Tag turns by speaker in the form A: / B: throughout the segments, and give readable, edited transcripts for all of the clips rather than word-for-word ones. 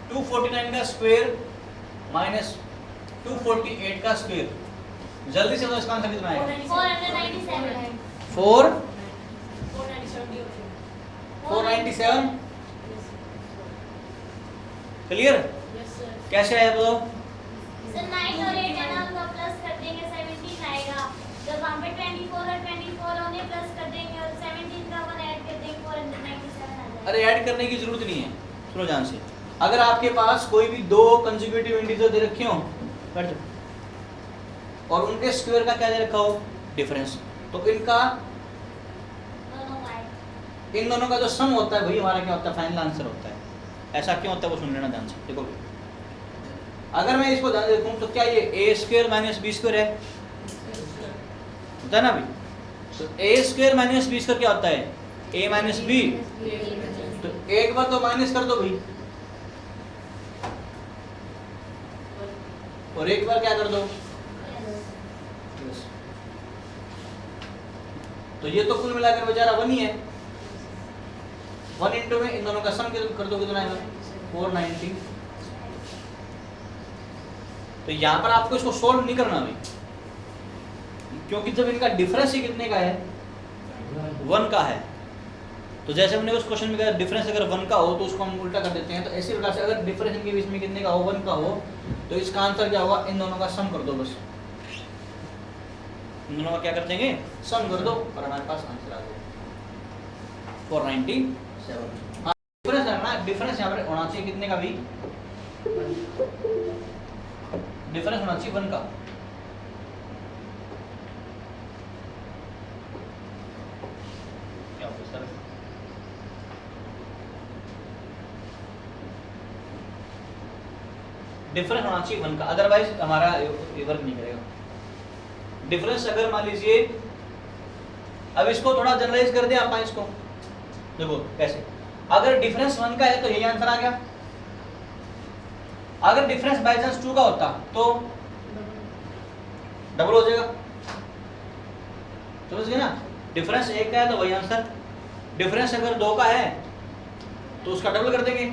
A: 249 का square minus 248 का square, जल्दी से इसका आंसर कितना आएगा? 497। क्लियर? कैसे आया बताओ?
B: सर 9 और 8 है ना, उनका प्लस कर देंगे 17 आएगा। जब वहाँ पे 24 और 24 होने प्लस कर देंगे और 17 का 1 ऐड कर देंगे 497 आ जाएगा।
A: अरे ऐड करने की जरूरत नहीं है, सुनो ध्यान से। अगर आपके पास कोई भी दो कंसेक्यूटिव इंटीजर दे रखे हो और उनके स्क्वायर का क्या दे रखा हो? डिफरेंस, तो इन दोनों का जो सम होता है वही हमारा क्या होता है? फाइनल आंसर होता है। ऐसा क्यों होता है वो सुन लेना ध्यान से। देखो अगर मैं इसको ध्यान से देखूं तो क्या ये a square minus b square है? होता है ना अभी। तो a square minus b square क्या होता है? a minus b. तो एक बार तो माइनस कर दो भाई, और एक बार क्या कर दो? तो ये तो कुल मिलाकर बेचारा 1 ही है। 1 इंटू में इन दोनों का सम कर दो, कितना आएगा? 490। तो यहाँ पर आपको इसको सोल्व नहीं करना भाई, क्योंकि जब इनका डिफरेंस ही कितने का है? 1 का है। तो जैसे हमने उस क्वेश्चन में कहा डिफरेंस अगर 1 का हो तो उसको हम उल्टा कर देते हैं। तो ऐसी प्रकार से अगर डिफरेंस इनके बीच में कितने का हो? 1 का हो, तो इसका आंसर क्या होगा? इन दोनों का सम कर दो बस। इन दोनों का क्या कर देंगे? सम कर दो और हमारे पास आंसर आ गया 497। हाँ डिफरेंस है ना, डिफरेंस यहाँ पर होना चाहिए कितने का भी? डिफरेंस होना चाहिए 1 का। क्या होगा सर? डिफरेंस होना चाहिए 1 का, अदरवाइज हमारा ये वर्क नहीं करेगा। डिफरेंस अगर मान लीजिए, अब इसको थोड़ा जनरलाइज कर दें आप इसको, देखो कैसे। अगर डिफरेंस 1 का है तो यही आंसर आ गया। अगर डिफरेंस बाय चांस 2 का होता तो डबल हो जाएगा, समझ गए ना? डिफरेंस 1 का है तो वही आंसर। डिफरेंस अगर 2 का है तो उसका डबल कर देंगे।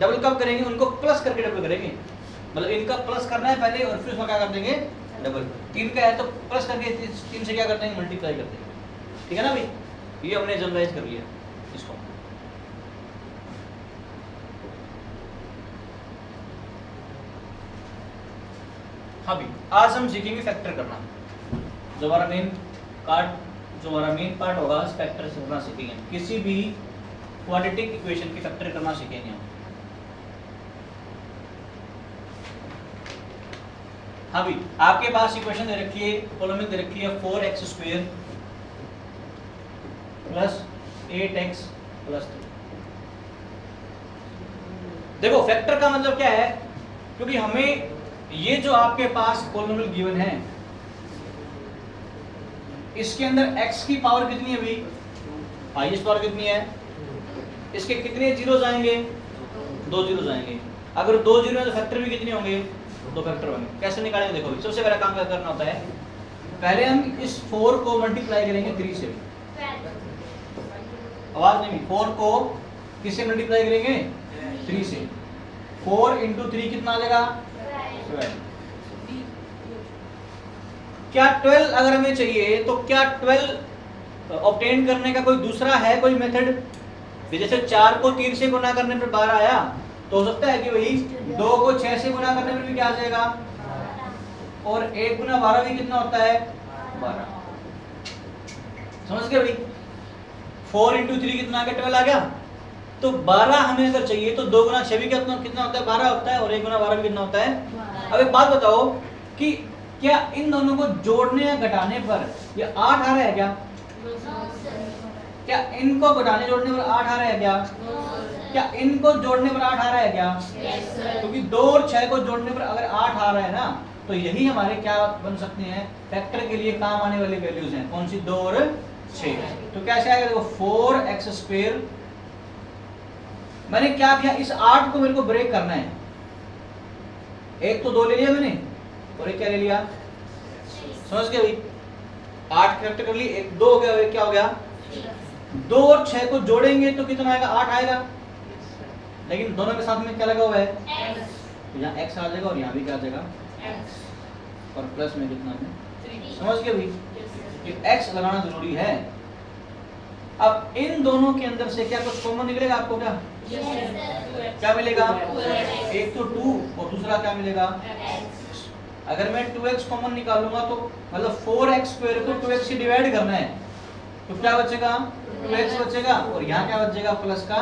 A: डबल कब करेंगे? उनको प्लस करके डबल करेंगे, मतलब इनका प्लस करना है पहले और फिर उसका क्या कर देंगे? डबल। 3 का है तो प्लस करके 3 से क्या कर देंगे? मल्टीप्लाई कर देंगे। ठीक है ना भाई? ये हमने जनरलाइज कर लिया इसको। हाँ भी आज हम सीखेंगे फैक्टर करना। जो हमारा मेन पार्ट होगा फैक्टर से करना सीखेंगे। किसी भी क्वाड्रेटिक इक्वेशन की फैक्टर करना सीखेंगे हम। हाँ भी आपके पास इक्वेशन दे रखी है, कॉलम में दे रखी है 4x² प्लस 8x प्लस 3। देखो फैक्टर का मतलब क्या है, क्योंकि हमें ये जो आपके पास पॉलिनोमियल गिवन है इसके अंदर x की पावर कितनी है भाई? हाईएस्ट पावर कितनी है? इसके कितने जीरोस आएंगे? 2 जीरोस आएंगे। अगर 2 जीरो है तो फैक्टर भी कितने होंगे? 2 फैक्टर होंगे। कैसे निकालेंगे? देखो भाई सबसे पहला काम क्या करना होता है, पहले हम इस 4 को मल्टीप्लाई करेंगे 3 से। आवाज नहीं, 4 को किससे मल्टीप्लाई करेंगे? 3 से। 4 इंटू 3 कितना आ जाएगा? 12। क्या 12 अगर हमें चाहिए तो क्या 12 ऑब्टेन करने का कोई दूसरा है कोई मेथड? जैसे 4 को 3 से गुना करने पर 12 आया, तो हो सकता है कि वही 2 को 6 से गुना करने पर भी क्या आ जाएगा? और 1 गुना 12 भी कितना होता है? 12। समझ गए भाई? 4 इंटू 3 कितना आ गया? 12 आ गया। तो 12 हमें अगर चाहिए तो 2 गुना 6 भी कितना होता है? 12 होता है, और 1 गुना 12 भी कितना होता है? अब एक बात बताओ कि क्या इन दोनों को जोड़ने या घटाने पर ये 8 आ रहा है क्या? क्या इनको घटाने जोड़ने पर 8 आ रहा है क्या? क्या इनको जोड़ने पर 8 आ रहा है क्या? क्योंकि 2 और 6 को जोड़ने पर अगर 8 आ रहा है ना, तो यही हमारे क्या बन सकते हैं? फैक्टर के लिए काम आने वाली वैल्यूज हैं। कौन सी? 2 और 6। तो कैसे आएगा? देखो 4x²। मैंने क्या किया, इस 8 को मेरे को ब्रेक करना है। एक तो 2 ले लिया मैंने, और एक क्या ले लिया? समझ गए भाई? 8 कैरेक्टर कर ली, एक 2 हो गया, एक क्या हो गया? 2 और 6 को जोड़ेंगे तो कितना आएगा? 8 आएगा। लेकिन दोनों के साथ में क्या लगा हुआ है,
B: x
A: तो यहाँ x आ जाएगा और यहाँ भी क्या आ जाएगा, और प्लस में कितना है,
B: 3
A: समझ गए भाई कि x लगाना जरूरी है। अब इन दोनों के अंदर से क्या कुछ कॉमन निकलेगा आपको, क्या क्या मिलेगा, एक तो 2 और दूसरा क्या मिलेगा, अगर मैं 2x कॉमन निकालूंगा तो मतलब 4x स्क्वायर को 2x से डिवाइड करना है, तो क्या बचेगा, 2x बचेगा और यहाँ क्या बचेगा, प्लस का।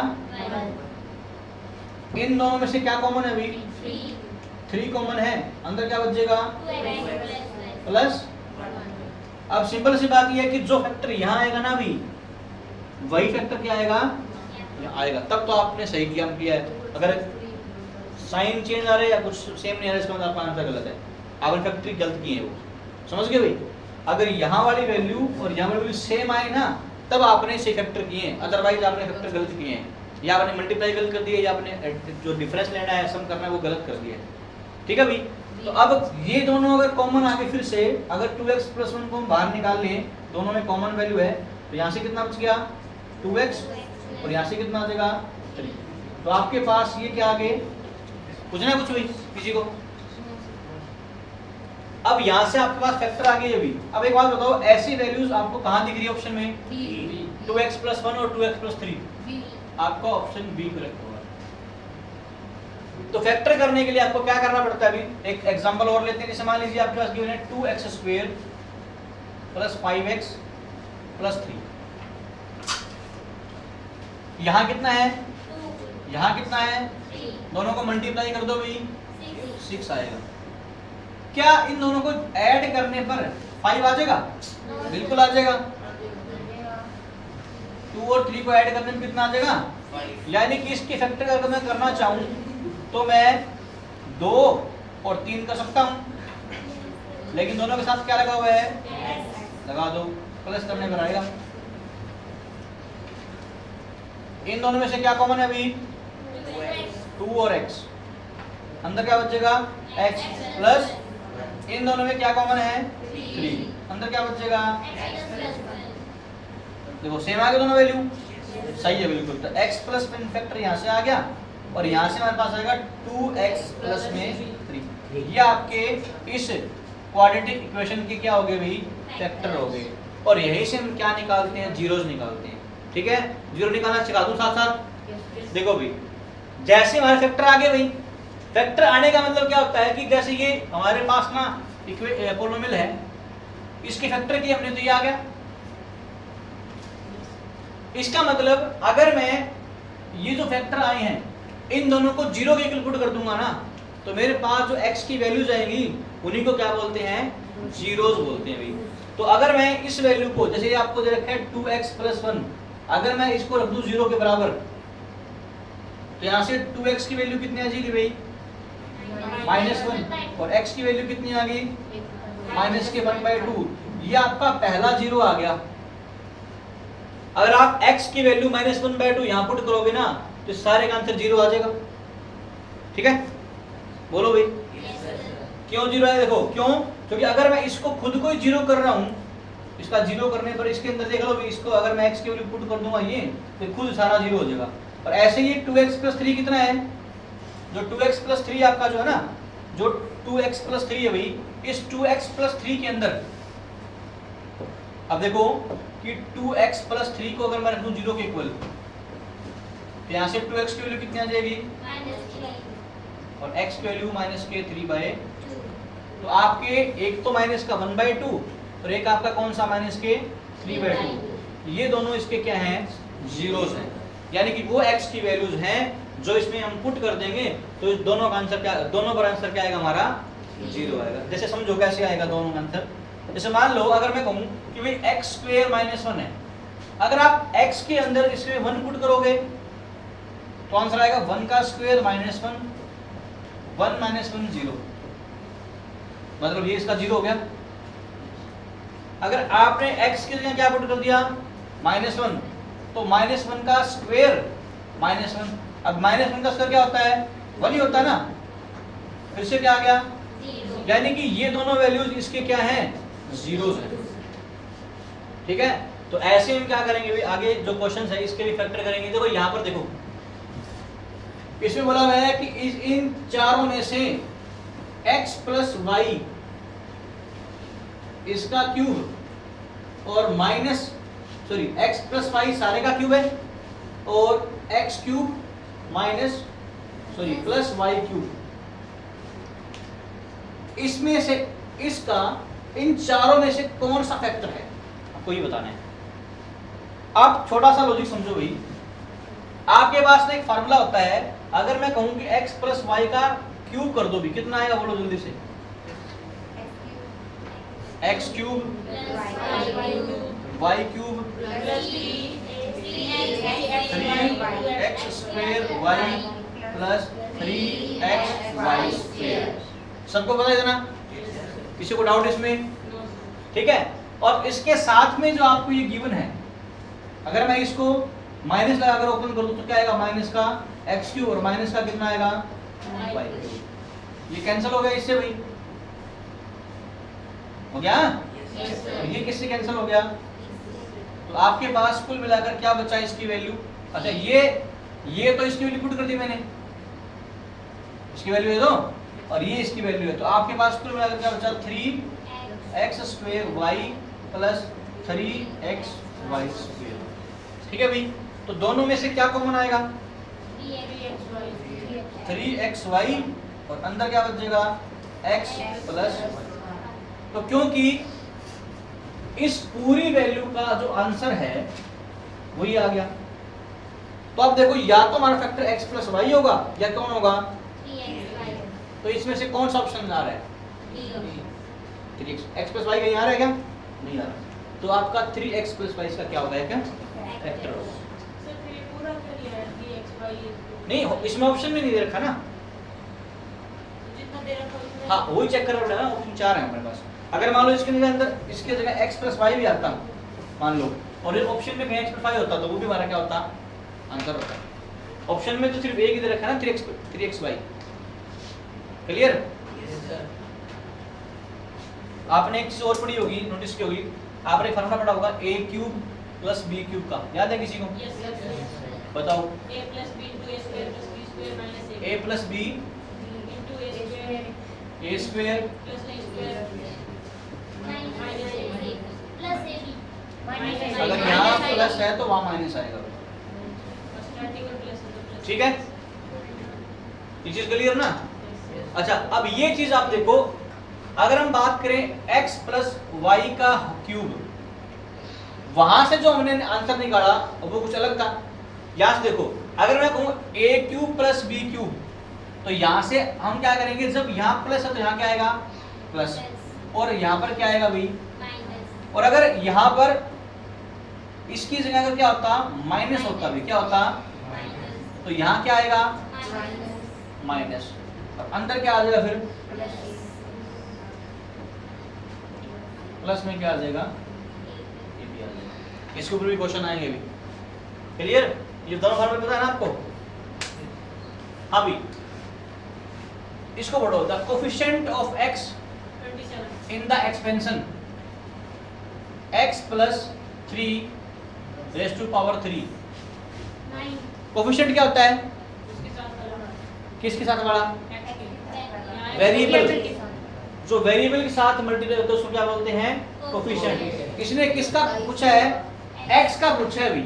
A: इन दोनों में से क्या कॉमन है अभी, 3 कॉमन है, अंदर क्या बचेगा, प्लस। अब सिंपल सी बात यह है कि जो फैक्टर यहाँ आएगा ना अभी, वही फैक्टर क्या आएगा, यहाँ आएगा, तब तो आपने सही किया है। अगर साइन चेंज आ रहा है या कुछ सेम नहीं आ रहा है, इसका मतलब आपका आंसर गलत है, आपने फैक्टरी गलत की है वो, समझ गए भाई। अगर यहाँ वाली वैल्यू और यहाँ वाली वैल्यू सेम आए ना, तब आपने सही फैक्टर किए हैं, अदरवाइज आपने फैक्टर गलत किए हैं, या आपने मल्टीप्लाई गलत कर दिया, या आपने जो डिफरेंस लेना है, सम करना है, वो गलत कर दिया है, ठीक है भाई। तो अब ये दोनों अगर कॉमन आ गए, फिर से अगर 2x + 1 को हम बाहर निकाल लें, दोनों में कॉमन वैल्यू है, तो यहाँ से कितना बच गया, 2x, और यहाँ से कितना आ जाएगा, 3। तो आपके पास ये क्या आ गए, पूछना कुछ भी किसी को। अब यहाँ से आपके पास फैक्टर आ गए अभी। अब एक बात बताओ, ऐसी वैल्यूज आपको कहाँ दिख रही है ऑप्शन में, 2x + 1 और 2x + 3, आपका ऑप्शन बी करेक्ट होगा। तो फैक्टर करने के लिए आपको क्या करना पड़ता है, अभी एक एग्जांपल और लेते हैं। जैसे मान लीजिए आपके पास गिवन है 2x² + 5x + 3, यहाँ कितना है, यहाँ कितना है, दोनों को मल्टीप्लाई कर दो भाई, 6 आएगा। क्या इन दोनों को ऐड करने पर 5 आ जाएगा, बिल्कुल आ जाएगा। 2 और 3 को ऐड करने में कितना आ जाएगा, यानी कि इसके फैक्टर अगर मैं करना चाहूं तो मैं 2 और 3 कर सकता हूं, लेकिन दोनों के साथ क्या लगा हुआ है, लगा दो, प्लस करने पर आएगा। इन दोनों में से क्या कॉमन है अभी, 2 और x, अंदर क्या बचेगा, x, प्लस इन दोनों में क्या कॉमन है, 3, अंदर क्या बचेगा, देखो सेम आ गया दोनों वैल्यू, सही है बिल्कुल। तो x प्लस फैक्टर यहाँ से आ गया, और यहाँ से हमारे पास आएगा 2x प्लस में 3। ये आपके इस क्वाड्रेटिक इक्वेशन के क्या हो गए भाई, फैक्टर हो गए। और यही से हम क्या निकालते हैं, जीरोस निकालते हैं, ठीक है। जीरो निकालना सिखा दूं साथ साथ। देखो भाई, जैसे हमारे फैक्टर आ गए भाई, फैक्टर आने का मतलब क्या होता है कि जैसे ये हमारे पास ना पॉलिनोमियल है, इसके फैक्टर की हमने, तो ये आ गया। इसका मतलब अगर मैं ये जो फैक्टर आए हैं, इन दोनों को 0 के इक्वल पुट कर दूंगा ना, तो मेरे पास जो x की वैल्यूज आएंगी उन्हीं को क्या बोलते हैं, जीरोस बोलते हैं भाई। तो अगर मैं इस वैल्यू को, जैसे ये आपको दे रखा है 2x + 1, अगर मैं इसको रख दूं 0 के बराबर, तो यहाँ से 2x की वैल्यू कितनी आ जाएगी भाई, -1, और x की वैल्यू कितनी आ गई, -1/2। ये आपका पहला 0 आ गया। अगर आप x की वैल्यू -1/2 यहाँ पुट करोगे ना, तो सारे का आंसर 0 आ जाएगा, ठीक है। बोलो भाई, क्यों 0 है, देखो क्यों, क्योंकि अगर मैं इसको खुद को ही 0 कर रहा हूँ, इसका 0 करने पर इसके अंदर देख लो, इसको अगर मैं x की वैल्यू पुट कर दूंगा ये, तो खुद सारा 0 हो जाएगा। और ऐसे ही 2x + 3 कितना है, जो 2x + 3 आपका जो है ना, जो 2x + 3 है भाई, इस 2x + 3 के अंदर अब देखो कि 2x + 3 को अगर मैं रख दूं 0 के इक्वल, तो यहाँ से 2x की वैल्यू कितनी आ जाएगी, और x की वैल्यू -3/2। तो आपके एक तो माइनस का 1/2 और एक आपका कौन सा -3/2, ये दोनों इसके क्या हैं, जीरोस हैं। यानी कि वो x की वैल्यूज हैं जो इसमें हम पुट कर देंगे, तो इस दोनों का आंसर क्या, दोनों पर आंसर क्या आएगा हमारा, 0 आएगा। जैसे समझो कैसे आएगा दोनों का आंसर। जैसे मान लो अगर मैं कहूँ कि भाई x² -1 है, अगर आप x के अंदर इसमें 1 पुट करोगे तो आंसर आएगा 1 का स्क्वायर -1, 1 -1 0, मतलब ये इसका 0 हो गया। अगर आपने x के जगह क्या पुट कर दिया, -1, तो -1 का स्क्वायर -1, अब -1 का स्क्वायर क्या होता है, 1 ही होता है ना, फिर से क्या आ गया, यानी कि ये दोनों वैल्यूज इसके क्या हैं, जीरोस हैं, ठीक है। तो ऐसे हम क्या करेंगे भाई, आगे जो क्वेश्चन है इसके भी फैक्टर करेंगे। देखो यहाँ पर देखो, इसमें बोला हुआ है कि इन चारों में से x प्लस वाई इसका क्यूब और x प्लस वाई सारे का क्यूब है और x cube plus y cube, इसमें से इसका इन चारों में से कौन सा फैक्टर है आपको ये बताना है। आप छोटा सा लॉजिक समझो भाई, आपके पास ना एक फार्मूला होता है, अगर मैं कहूं कि x प्लस वाई का क्यूब कर दो भी, कितना आएगा बोलो जल्दी से। x cube y cube 3x square y plus 3x y square. सबको पता है ना, किसी को डाउट इसमें? ठीक है। और इसके साथ में जो आपको ये गिवन है, अगर मैं इसको माइनस लगाकर ओपन कर दूं तो क्या आएगा, माइनस का एक्स क्यूब और माइनस का कितना आएगा वाई क्यूब। ये कैंसिल हो गया इससे भाई, हो गया। ये किससे कैंसिल हो गया, तो आपके पास कुल मिलाकर क्या बचा इसकी वैल्यू। अच्छा ये तो इसकी वैल्यू पुट कर दी मैंने, इसकी वैल्यू है तो, और ये इसकी वैल्यू है, तो आपके पास कुल मिलाकर क्या बचा 3x square y plus 3x y square. ठीक है भाई, तो दोनों में से क्या कॉमन आएगा 3xy और अंदर क्या बचेगा x प्लस। तो क्योंकि इस पूरी वैल्यू का जो आंसर है वही आ गया, तो अब देखो या तो हमारा फैक्टर x प्लस वाई होगा या कौन होगा, तो इसमें से कौन सा ऑप्शन आ रहा है 3x प्लस वाई कहीं आ रहा है क्या, नहीं आ रहा, तो आपका 3x प्लस वाई का क्या होगा, क्या फैक्टर होगा। नहीं इसमें ऑप्शन में नहीं दे रखा ना, हाँ वही चेक कर रहा है ना, ऑप्शन 4 है हमारे पास। अगर मान लो इसके अंदर इसके जगह x प्लस वाई भी आता मान लो, और इस ऑप्शन में कहीं x प्लस वाई होता तो वो भी हमारा क्या होता, आंसर होता। ऑप्शन में तो सिर्फ एक ही दे रखा है ना 3x वाई। क्लियर? आपने एक चीज और पढ़ी होगी, नोटिस की होगी, आपने फार्मूला पढ़ा होगा a cube plus b cube का, याद है किसी को? बताओ। a plus b a square अगर यहाँ प्लस है तो वहाँ माइनस आएगा। ठीक है, ये चीज क्लियर ना। अच्छा अब ये चीज आप देखो, अगर हम बात करें x प्लस वाई का क्यूब, वहां से जो हमने आंसर निकाला वो कुछ अलग था। यहां से देखो, अगर मैं कहूं a cube plus b cube, तो यहां से हम क्या करेंगे, जब यहाँ प्लस है तो यहाँ क्या आएगा प्लस, और यहाँ पर क्या आएगा भाई माइनस, और अगर यहाँ पर इसकी जगह अगर क्या होता माइनस होता भी, क्या होता माइनस, तो यहाँ क्या आएगा माइनस, और अंदर क्या आ जाएगा फिर प्लस में क्या आ जाएगा, ये भी आ जाएगा। इसके ऊपर भी क्वेश्चन आएंगे भी। क्लियर? ये दोनों फॉर्मूले पता है ना आपको? हाँ भी, इसको पढ़ो, the coefficient of x in the expansion x plus 3 raise to power 3। Coefficient क्या होता है, किसके साथ वाला, वेरिएबल, जो वेरिएबल के साथ मल्टीप्लाई होता है उसको क्या बोलते हैं कोफिशिएंट। इसने किसका पूछा है, x का पूछा है अभी,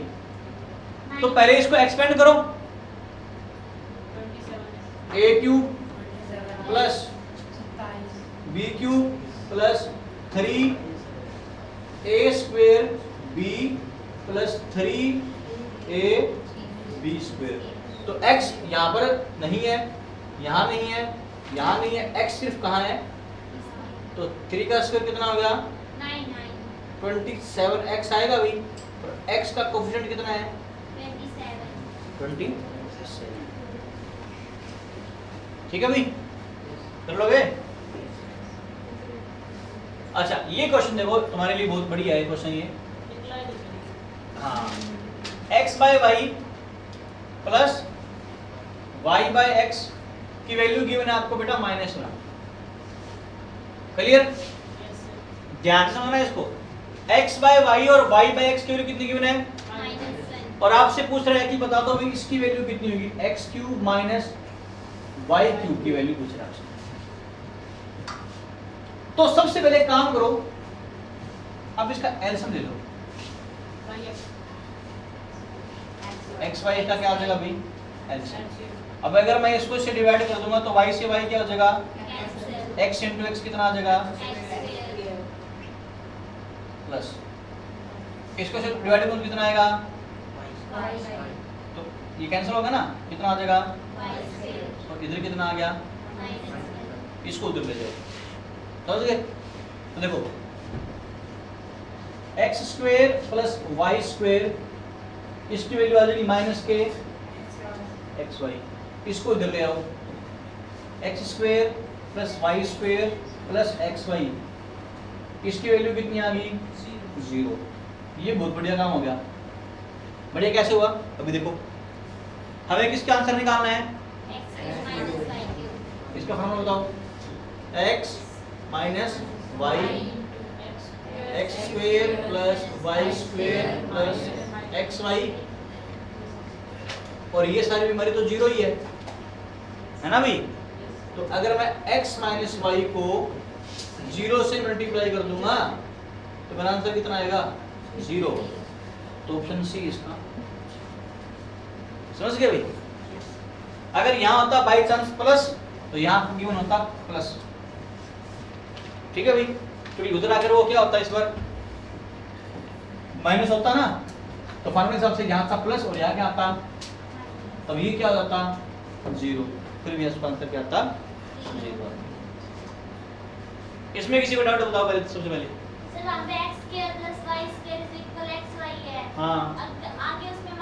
A: तो पहले इसको एक्सपेंड करो, a cube plus b cube plus 3a square b plus 3a b square. तो x यहाँ पर नहीं है, यहाँ नहीं है, यहाँ नहीं है, x सिर्फ कहाँ है, तो 3 का स्क्वायर कितना हो गया 27x आएगा अभी, और x का कोफिशिएंट कितना है 27। ठीक है भाई, कर लोगे? अच्छा ये क्वेश्चन देखो, तुम्हारे लिए बहुत बढ़िया है क्वेश्चन ये। हाँ, x by y plus y by x की वैल्यू गिवन है आपको बेटा -1। क्लियर? ध्यान से समझना इसको, x बाय y और y बाय x की वैल्यू कितनी गिवन है, और आपसे पूछ रहा है कि बता दो भाई इसकी वैल्यू कितनी होगी, x cube minus y cube की वैल्यू पूछ रहा है आपसे। तो सबसे पहले काम करो, अब इसका एलसीएम ले लो। एक्स वाई का क्या हो जाएगा भाई, एलसीएम। अब अगर मैं इसको इससे डिवाइड कर दूंगा तो वाई से वाई क्या हो जाएगा, एक्स इंटू एक्स कितना आ जाएगा, प्लस इसको से डिवाइड करूँ कितना आएगा, तो ये कैंसिल होगा ना, कितना आ जाएगा, और इधर कितना आ गया, इसको उधर ले जाओ, समझ गए। तो देखो x square plus y square, इसकी वैल्यू आ जाएगी माइनस के एक्स वाई, इसको इधर ले आओ, x square plus y square plus x y, इसकी वैल्यू कितनी आ गई, 0। ये बहुत बढ़िया काम हो गया। बढ़िया कैसे हुआ, अभी देखो हमें किसका आंसर निकालना है, इसका फॉर्मूला बताओ, x minus y, x square plus y square plus x y, और ये सारी बीमारी तो 0 ही है ना भाई। तो अगर मैं x माइनस वाई को 0 से मल्टीप्लाई कर दूंगा तो मेरा आंसर कितना आएगा, 0। तो ऑप्शन सी इसका, समझ गए भाई। अगर यहां होता बाई चांस प्लस तो यहां गिवन होता प्लस, ठीक है भाई। क्योंकि उधर आकर वो क्या होता है, इस बार माइनस होता ना, तो फॉर्मूले हिसाब से यहाँ था प्लस और यहाँ क्या आता, तब ये क्या हो जाता, 0। फिर भी इसका आंसर क्या आता, 0। इसमें किसी को डाउट बताओ पहले, सबसे पहले
B: सर वहां पे x² + y² = xy है।
A: हाँ,
B: आगे उसमें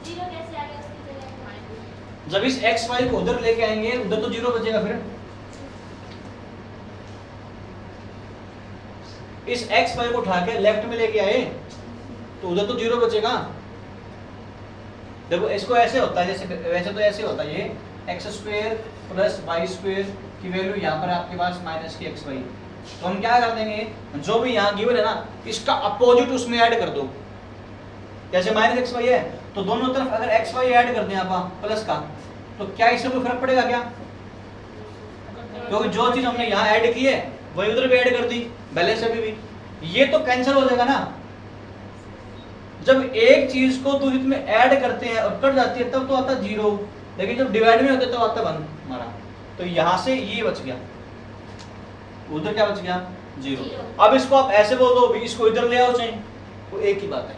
B: 0 कैसे आ गया उसकी जगह,
A: जब इस एक्स वाई को उधर लेके आएंगे उधर तो 0 बचेगा, फिर इस एक्स वाई को उठा के लेफ्ट में लेके आए तो उधर तो 0 बचेगा। देखो इसको ऐसे होता है, जैसे वैसे तो ऐसे होता है, ये x² प्लस वाई स्क्वेयर की वैल्यू यहाँ पर आपके पास माइनस की एक्स वाई, तो हम क्या कर देंगे, जो भी यहाँ गिवन है ना इसका अपोजिट उसमें ऐड कर दो। जैसे माइनस एक्स वाई है तो दोनों तरफ अगर एक्स वाई ऐड कर दें आप प्लस का, तो क्या इससे कोई फर्क पड़ेगा क्या, क्योंकि जो चीज हमने यहाँ ऐड की है वही उधर भी ऐड कर दी, बैलेंस अभी भी, ये तो कैंसिल हो जाएगा ना। जब एक चीज को दूसरी में ऐड करते हैं और कट जाती है तब तो आता 0, लेकिन जब डिवाइड में होते तो आता 1 हमारा। तो यहां से ये बच गया, उधर क्या बच गया, 0। अब इसको आप ऐसे बोल दो भी इसको इधर ले आओ, चाहे वो एक ही बात है।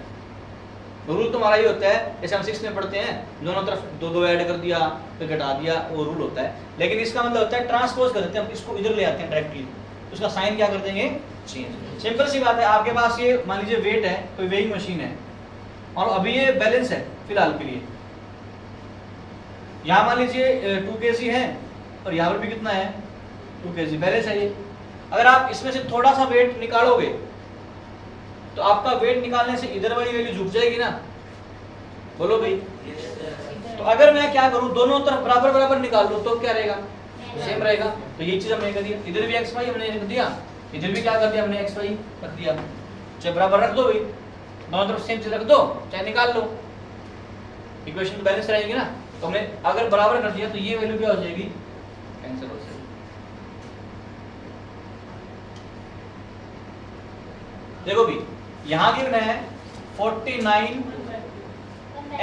A: रूल तुम्हारा ही होता है, जैसे हम 6 में पढ़ते हैं, दोनों तरफ 2 ऐड कर दिया फिर घटा दिया, वो रूल होता है। लेकिन इसका मतलब होता है ट्रांसपोज कर देते हैं, हम इसको इधर ले आते हैं डायरेक्टली, उसका साइन क्या कर देंगे, चेंज। सिंपल सी बात है। आपके पास ये मान लीजिए वेट है, कोई वेइंग मशीन है और अभी ये बैलेंस है फिलहाल के लिए, यहाँ मान लीजिए 2 kg है और यहाँ पर भी कितना है, 2 kg बैलेंस है ये। अगर आप इसमें से थोड़ा सा वेट निकालोगे तो आपका वेट निकालने से इधर वाली वैल्यू झुक जाएगी ना, बोलो भाई। तो अगर मैं क्या करूं, दोनों तरफ बराबर बराबर निकाल लूं तो क्या रहेगा, सेम रहेगा। तो ये चीज हमने कर दिया, इधर भी एक्स वाई हमने रख दिया, इधर भी क्या कर दिया हमने, एक्स वाई रख दिया। चाहे बराबर रख दो भाई, दोनों तरफ सेम चीज रख दो, चाहे निकाल लो, इक्वेशन तो बैलेंस रहेगी ना। तो हमने अगर बराबर कर दिया तो ये वैल्यू क्या हो जाएगी, कैंसिल हो जाएगी। देखो भी यहाँ गिवन है 49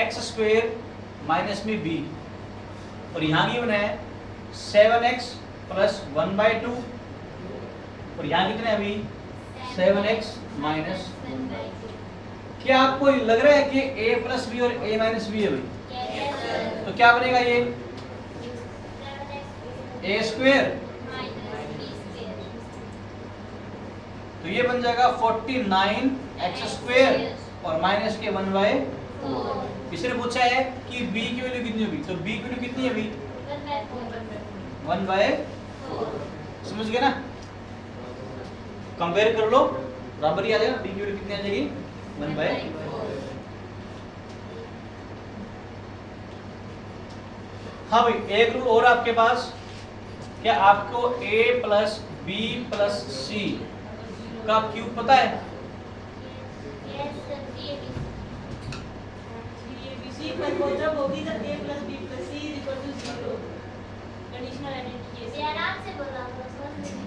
A: x² माइनस में b, और यहाँ गिवन है 7x प्लस 1/2, और यहाँ कितने अभी 7x माइनस 1/2। क्या आपको लग रहा है कि a प्लस b और a माइनस b है भाई? तो क्या बनेगा ये a², तो ये बन जाएगा 49x² और माइनस के 1/4। इसने पूछा है कि b की वैल्यू कितनी होगी, तो b की वैल्यू कितनी है अभी 1/4। समझ गए ना, कंपेयर कर लो बराबर ही आ जाएगा, b की वैल्यू कितनी आ जाएगी 1/4। हाँ भाई एक रूल और आपके पास, क्या आपको a plus b plus c का क्यूब पता है?
C: एक बार मौजूद होगी तो a plus b plus c is equal to 0 conditional identity
B: ये आराम से बोल रहा हूँ समझ नहीं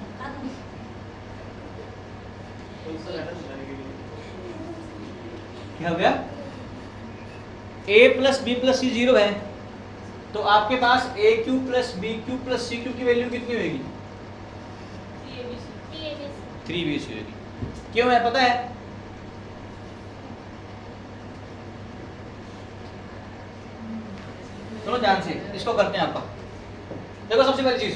A: क्या हो गया? a plus b plus c 0 है, तो आपके पास a cube plus b cube plus c cube की वैल्यू कितनी होगी? 3bc होगी। क्यों है पता है? सुनो ध्यान से, इसको करते हैं आपका। देखो सबसे पहली चीज,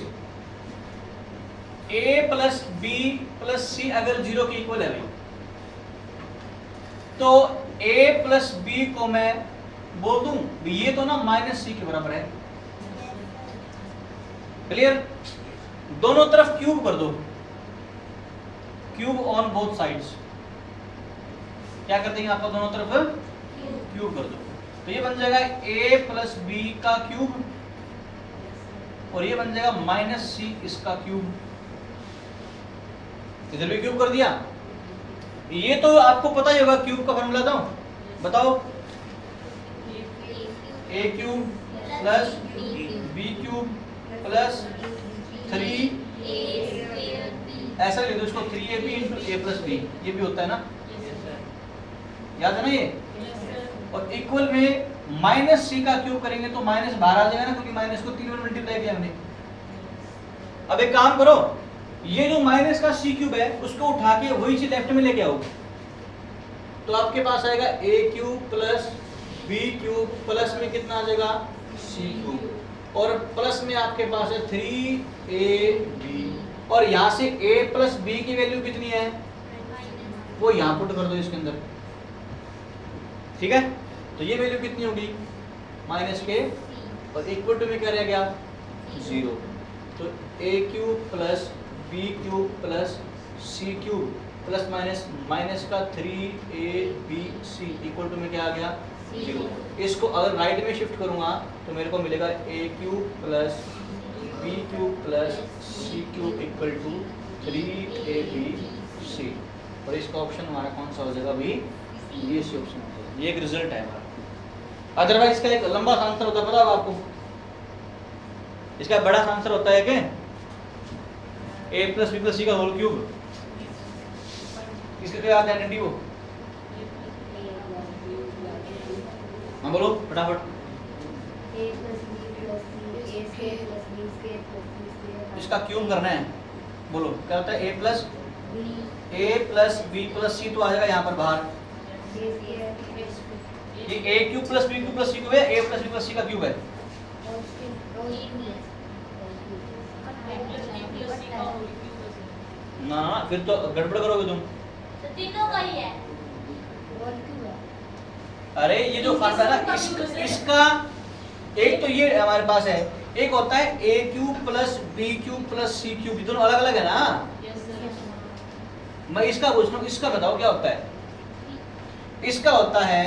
A: a प्लस बी प्लस सी अगर 0 के इक्वल है भाई, तो a प्लस बी को मैं बोल दूं ये तो ना माइनस सी के बराबर है। क्लियर? दोनों तरफ क्यूब कर दो, क्यूब ऑन बोथ साइड्स। क्या कर देंगे आपको? दोनों तरफ क्यूब कर दो, तो ये बन जाएगा a प्लस बी का क्यूब और ये बन जाएगा माइनस सी इसका क्यूब। इधर भी क्यूब कर दिया। ये तो आपको पता ही होगा क्यूब का फॉर्मूला दो, बताओ। a cube plus b cube plus 3 ऐसा ले दो इसको 3ab into a plus B, ये भी होता है ना, याद है ना ये। और इक्वल में माइनस सी का क्यूब करेंगे तो माइनस बाहर आ जाएगा ना, क्योंकि माइनस को 3 में मल्टीप्लाई किया हमने। अब एक काम करो, ये जो माइनस का सी क्यूब है उसको उठा के वही चीज लेफ्ट में लेके आओ, तो आपके पास आएगा a cube plus b cube plus में कितना आ जाएगा सी क्यूब, और प्लस में आपके पास है 3ab, और यहाँ से a प्लस बी की वैल्यू कितनी है वो यहाँ पुट कर दो इसके अंदर। ठीक है, तो ये वैल्यू कितनी होगी माइनस के, और इक्वल टू में क्या रह गया 0। तो a cube plus b cube plus c cube plus minus minus का 3abc इक्वल टू में क्या आ गया 0। इसको अगर राइट में शिफ्ट करूंगा तो मेरे को मिलेगा a cube plus b cube plus c cube equal to 3abc, और इसका ऑप्शन हमारा कौन सा हो जाएगा भाई? ये सी ऑप्शन हो जाएगा। ये एक रिजल्ट है हमारा। अदरवाइज इसका एक लंबा आंसर होता है, पता होगा आपको। इसका बड़ा आंसर होता है क्या a plus b plus c का होल क्यूब। इसके तो याद है आइडेंटिटी वो, हाँ बोलो फटाफट। इसका क्यूब करना है, बोलो क्या होता है? a plus b plus c तो आ जाएगा यहाँ पर बाहर। ये a cube plus b cube plus c cube है, a plus b plus c का क्यूब है। ना फिर तो गड़बड़ करोगे तुम।
B: तो तीनों का ही है।
A: अरे ये जो फर्क है ना इसका एक तो ये हमारे पास है, एक होता है a cube plus b cube plus c cube, दोनों अलग अलग है ना। मैं इसका पूछ रहा हूँ, इसका बताओ क्या होता है? इसका होता है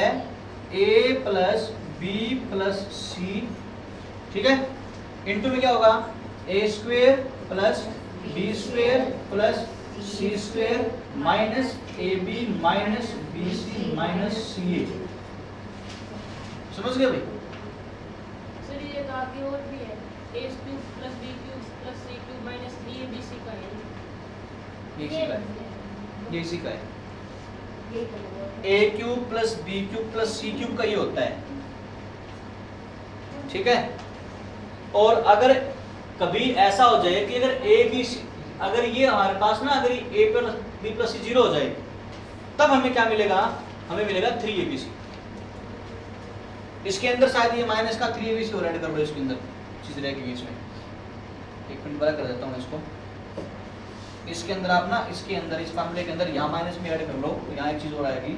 A: a plus b plus c, ठीक है, इंटू में क्या होगा a square plus b square plus c square minus ab minus bc minus ca। समझ गए भाई?
C: सर ये तो आगे और भी है, a cube plus b cube plus c cube minus 3abc का है।
A: ये इसी का है a cube plus b cube plus c cube का ये होता है, ठीक है। और अगर कभी ऐसा हो जाए कि अगर a b c, अगर ये हमारे पास ना अगर a plus b plus c 0 हो जाए, तब हमें क्या मिलेगा? हमें मिलेगा 3abc। इसके अंदर शायद ये माइनस का 3abc और ऐड कर लो इसके अंदर, चीज रहेगी बीच में। एक मिनट बड़ा कर देता हूँ इसको। इसके अंदर आप ना इसके अंदर इस फॉर्मूले के अंदर यहाँ माइनस में ऐड कर लो, तो यहाँ एक चीज और आएगी,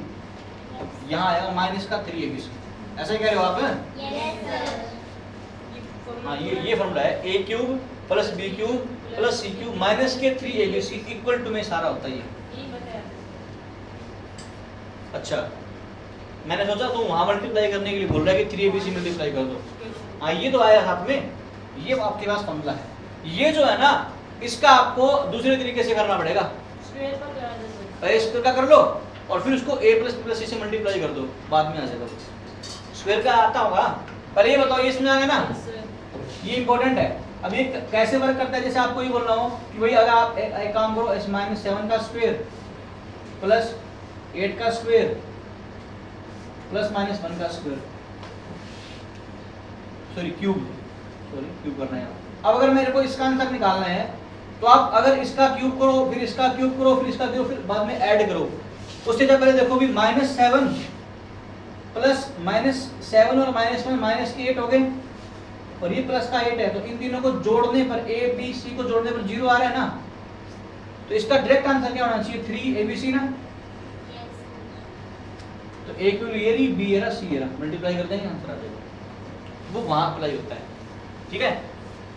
A: यहाँ आएगा माइनस का 3abc। ऐसा ही कह रहे हो आप? हाँ ये फॉर्मूला है a cube plus b cube plus c cube minus के 3abc इक्वल टू में सारा होता है ये। अच्छा मैंने सोचा तो वहां मल्टीप्लाई करने के लिए बोल रहा है कि 3abc मल्टीप्लाई कर दो। हाँ ये तो आया साथ में, ये आपके पास फॉर्मूला है। ये जो है ना इसका आपको दूसरे तरीके से करना पड़ेगा। स्क्वायर का कर लो और फिर उसको a प्लस सी से मल्टीप्लाई कर दो, बाद में आ जाएगा स्क्वायर का आता होगा। पर ये बताओ, ये समझ आ गया ना,
C: सर
A: ये इंपॉर्टेंट है। अब ये कैसे वर्क करता है, जैसे आपको ये बोल रहा हूँ कि भाई अगर आप एक काम करो, -7 का स्क्वायर प्लस 8 का स्क्वायर प्लस -1 का स्क्वायर, सॉरी क्यूब करना है। अब अगर मेरे को इसका आंसर निकालना है तो आप अगर इसका क्यूब करो, फिर इसका क्यूब करो, फिर इसका क्यूब, फिर बाद में ऐड करो। उससे जब पहले देखो भी -7 प्लस -7 और -1 -8 हो गए, और ये प्लस का 8 है, तो इन तीनों को जोड़ने पर A B C को जोड़ने पर 0 आ रहा है ना, तो इसका डायरेक्ट आंसर क्या होना चाहिए, 3 ABC ना।
B: Yes.
A: तो A क्यों ये रही, B era C era, multiply करते हैं आंसर आ जाएगा, वो वहां अप्लाई होता है। ठीक है,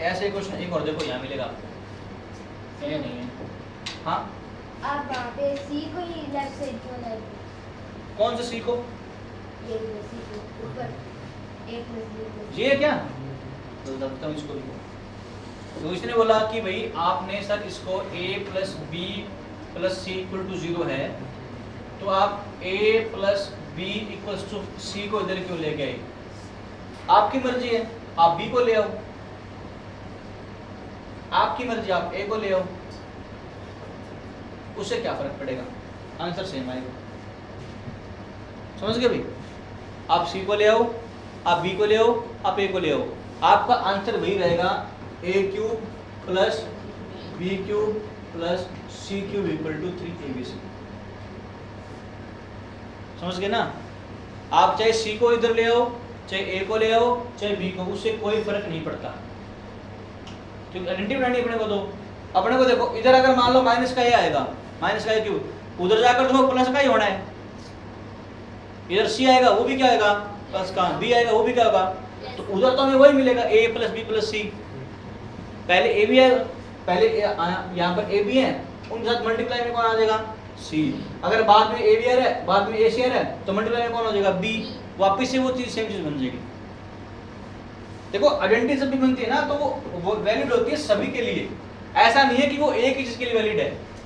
A: ऐसे क्वेश्चन एक और देखो यहाँ मिलेगा आपको, ये नहीं है। हाँ,
D: आप वहाँ पे सी को ही लेफ्ट साइड क्यों लाए?
A: कौन से C को,
D: ये सी को ऊपर a प्लस b प्लस
A: ये है क्या, तो दबता हूँ इसको भी। तो इसने बोला कि भाई आपने सर इसको A plus B plus C equal to 0 है, तो आप A plus B equals to C को इधर क्यों लेके आए। आपकी मर्जी है, आप B को ले आओ, आपकी मर्जी, आप A को ले आओ, उससे क्या फर्क पड़ेगा, आंसर सेम आएगा। समझ गए भाई, आप C को ले आओ, आप B को ले आओ, आप A को ले आओ, आपका आंसर वही रहेगा, A cube plus B cube plus C cube equal to 3ABC। समझ गए ना, आप चाहे C को इधर ले आओ, चाहे A को ले आओ, चाहे B को, उससे कोई फर्क नहीं पड़ता, क्योंकि आइडेंटिटी बनानी अपने को। तो अपने को देखो, इधर अगर मान लो माइनस का ये आएगा, माइनस का क्यों, उधर जाकर देखो प्लस का ही होना है। इधर C आएगा, वो भी क्या आएगा, प्लस का, B आएगा, वो भी क्या होगा, तो उधर तो हमें वही मिलेगा, A plus B plus C। पहले A भी है, पहले यहाँ पर A भी है, उनके साथ मल्टीप्लाई में कौन आ जाएगा, C। अगर बाद में A भी है, बाद में A C है, तो मल्टीप्लाई में कौन हो जाएगा, B। वापिस से वो चीज सेम चीज बन जाएगी। देखो आइडेंटिटी जब भी बनती है ना, तो वो वैलिड होती है सभी के लिए। ऐसा नहीं है कि वो एक ही चीज के लिए वैलिड है,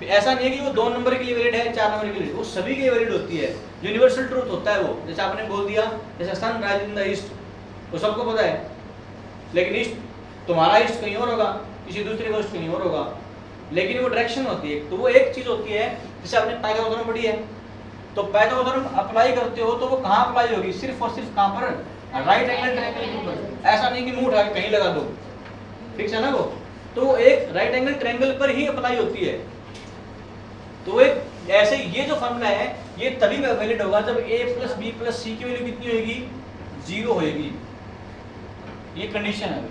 A: ऐसा नहीं है कि वो 2 नंबर के लिए वैलिड है, 4 नंबर के लिए, वो सभी के लिए वैलिड होती है। यूनिवर्सल ट्रूथ होता है वो। जैसे आपने बोल दिया, जैसे sun rise in the east, वो सबको पता है, लेकिन ईस्ट, तुम्हारा ईस्ट कहीं और होगा, किसी दूसरे का ईस्ट कहीं और होगा, लेकिन वो डायरेक्शन होती है। तो वो एक चीज होती है, जैसे आपने पाइथागोरस थ्योरम पढ़ी है, तो पाइथागोरस थ्योरम अप्लाई करते हो तो वो कहाँ अप्लाई होगी, सिर्फ और सिर्फ कहाँ पर, राइट एंगल ट्रायंगल के ऊपर। ऐसा नहीं कि मुंह उठा के कहीं लगा दो, फिक्स है ना वो, तो वो एक राइट एंगल ट्रायंगल पर ही अप्लाई होती है। तो एक ऐसे ये जो फॉर्मूला है, ये तभी वैलिड होगा जब A plus B plus C की वैल्यू कितनी होगी, 0 होगी। ये कंडीशन है।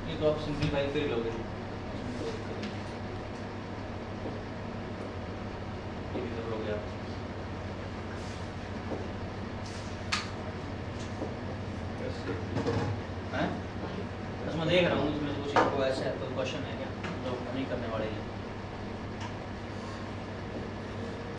A: ये तो आप सिंपलीफाई कर लोगे, ये भी कर लोगे आप। हैं? बस मैं देख रहा हूँ इसमें कुछ ऐसा कोई क्वेश्चन है क्या जो नहीं करने वाले हैं।